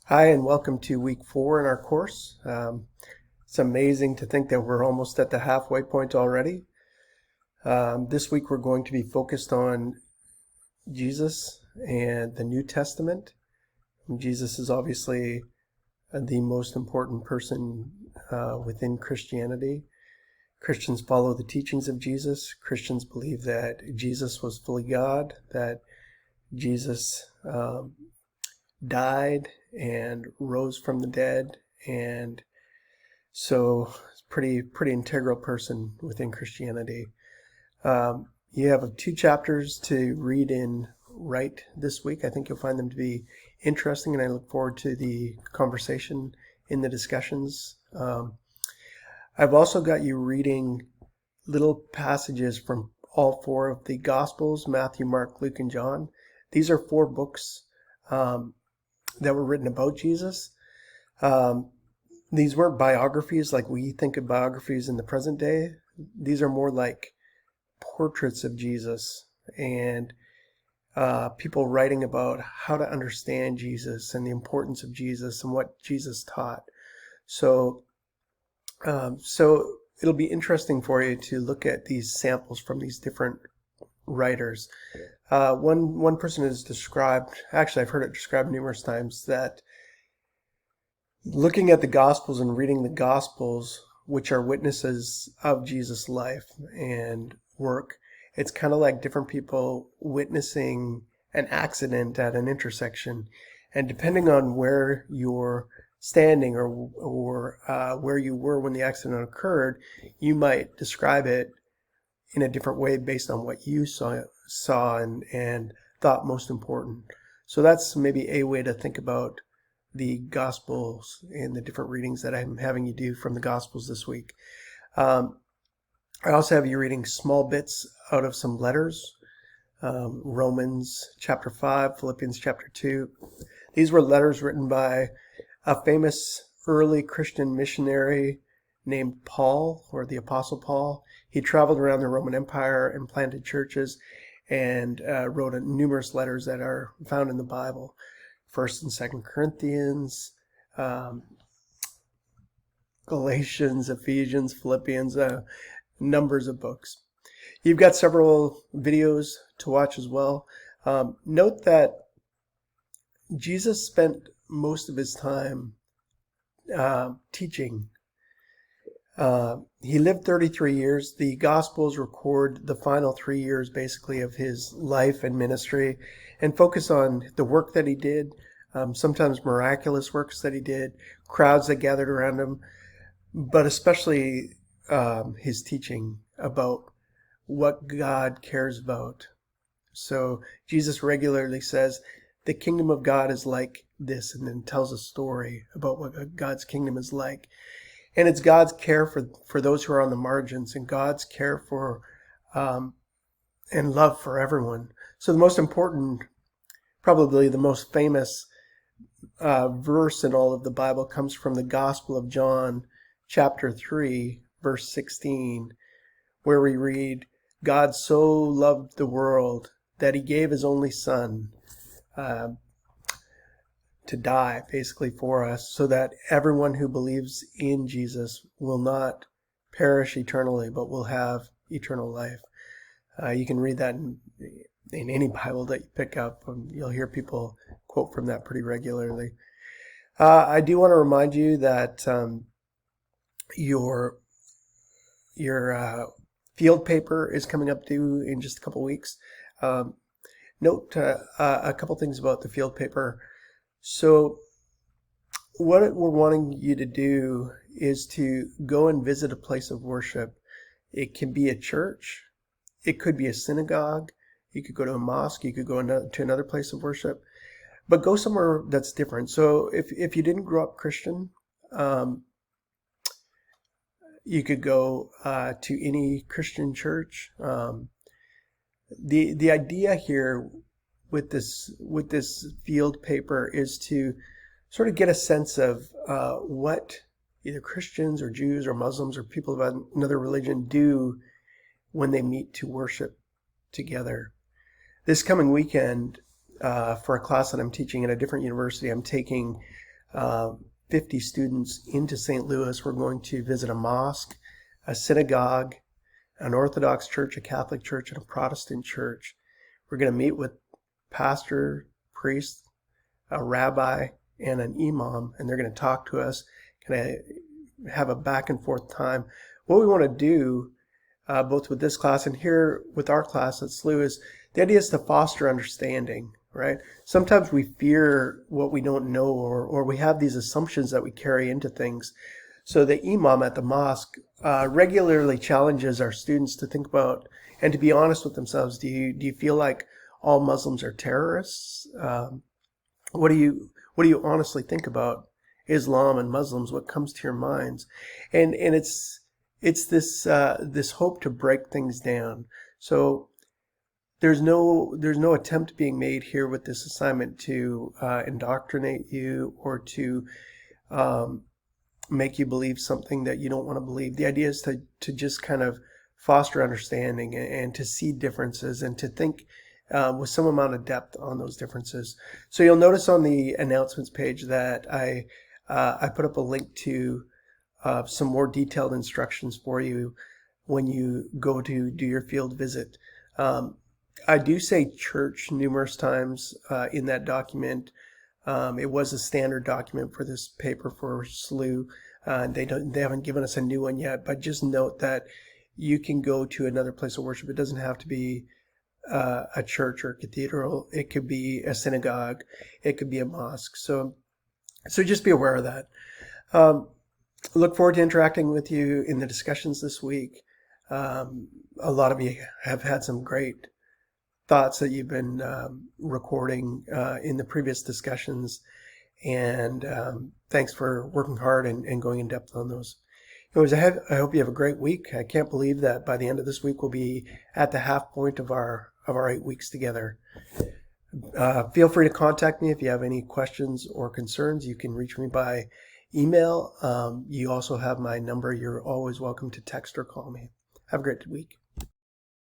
Hi, and welcome to week 4 in our course. It's amazing to think that we're almost at the halfway point already. This week we're going to be focused on Jesus and the New Testament. Jesus is obviously the most important person within Christianity. Christians follow the teachings of Jesus. Christians believe that Jesus was fully God, that Jesus died and rose from the dead, and so it's pretty integral person within Christianity. You have 2 chapters to read and write this week. I think you'll find them to be interesting, and I look forward to the conversation in the discussions. I've also got you reading little passages from all 4 of the Gospels: Matthew, Mark, Luke, and John. These are 4 books that were written about Jesus. These weren't biographies like we think of biographies in the present day. These are more like portraits of Jesus and people writing about how to understand Jesus and the importance of Jesus and what Jesus taught. So, so it'll be interesting for you to look at these samples from these different writers. One person has described, actually I've heard it described numerous times, that looking at the Gospels and reading the Gospels, which are witnesses of Jesus' life and work, it's kind of like different people witnessing an accident at an intersection. And depending on where you're standing or where you were when the accident occurred, you might describe it in a different way based on what you saw and thought most important. So that's maybe a way to think about the Gospels and the different readings that I'm having you do from the Gospels this week. I also have you reading small bits out of some letters. Romans chapter 5, Philippians chapter 2. These were letters written by a famous early Christian missionary named Paul, or the Apostle Paul. He traveled around the Roman Empire and planted churches and wrote numerous letters that are found in the Bible. 1st and 2nd Corinthians, Galatians, Ephesians, Philippians, numbers of books. You've got several videos to watch as well. Note that Jesus spent most of his time teaching. He lived 33 years. The Gospels record the final 3 years, basically, of his life and ministry and focus on the work that he did, sometimes miraculous works that he did, crowds that gathered around him, but especially his teaching about what God cares about. So Jesus regularly says, the kingdom of God is like this, and then tells a story about what God's kingdom is like. And it's God's care for those who are on the margins, and God's care for and love for everyone. So the most important, probably the most famous verse in all of the Bible comes from the Gospel of John, chapter 3, verse 16, where we read, God so loved the world that he gave his only son to die, basically, for us, so that everyone who believes in Jesus will not perish eternally, but will have eternal life. You can read that in any Bible that you pick up. You'll hear people quote from that pretty regularly. I do want to remind you that your field paper is coming up due in just a couple weeks. Note a couple things about the field paper. So what we're wanting you to do is to go and visit a place of worship. It can be a church. It could be a synagogue. You could go to a mosque. You could go to another place of worship. But go somewhere that's different. So if you didn't grow up Christian, you could go to any Christian church. The idea here with this field paper is to sort of get a sense of what either Christians or Jews or Muslims or people of another religion do when they meet to worship together. This coming weekend, for a class that I'm teaching at a different university, I'm taking 50 students into St. Louis. We're going to visit a mosque, a synagogue, an Orthodox church, a Catholic church, and a Protestant church. We're going to meet with pastor, priest, a rabbi, and an imam, and they're going to talk to us, kind of have a back and forth time. What we want to do, both with this class and here with our class at SLU, is the idea is to foster understanding, right? Sometimes we fear what we don't know, or we have these assumptions that we carry into things. So the imam at the mosque regularly challenges our students to think about and to be honest with themselves. Do you feel like all Muslims are terrorists? What do you honestly think about Islam and Muslims? What comes to your minds? And it's this hope to break things down. So there's no attempt being made here with this assignment to indoctrinate you or to make you believe something that you don't want to believe. The idea is to just kind of foster understanding and to see differences and to think with some amount of depth on those differences. So you'll notice on the announcements page that I put up a link to some more detailed instructions for you when you go to do your field visit. I do say church numerous times in that document. It was a standard document for this paper for SLU. They haven't given us a new one yet, but just note that you can go to another place of worship. It doesn't have to be a church or a cathedral. It could be a synagogue. It could be a mosque. So just be aware of that. Look forward to interacting with you in the discussions this week. A lot of you have had some great thoughts that you've been recording in the previous discussions, and thanks for working hard and going in depth on those. Anyways, I hope you have a great week. I can't believe that by the end of this week we'll be at the half point of our 8 weeks together. Feel free to contact me if you have any questions or concerns. You can reach me by email. You also have my number. You're always welcome to text or call me. Have a great week.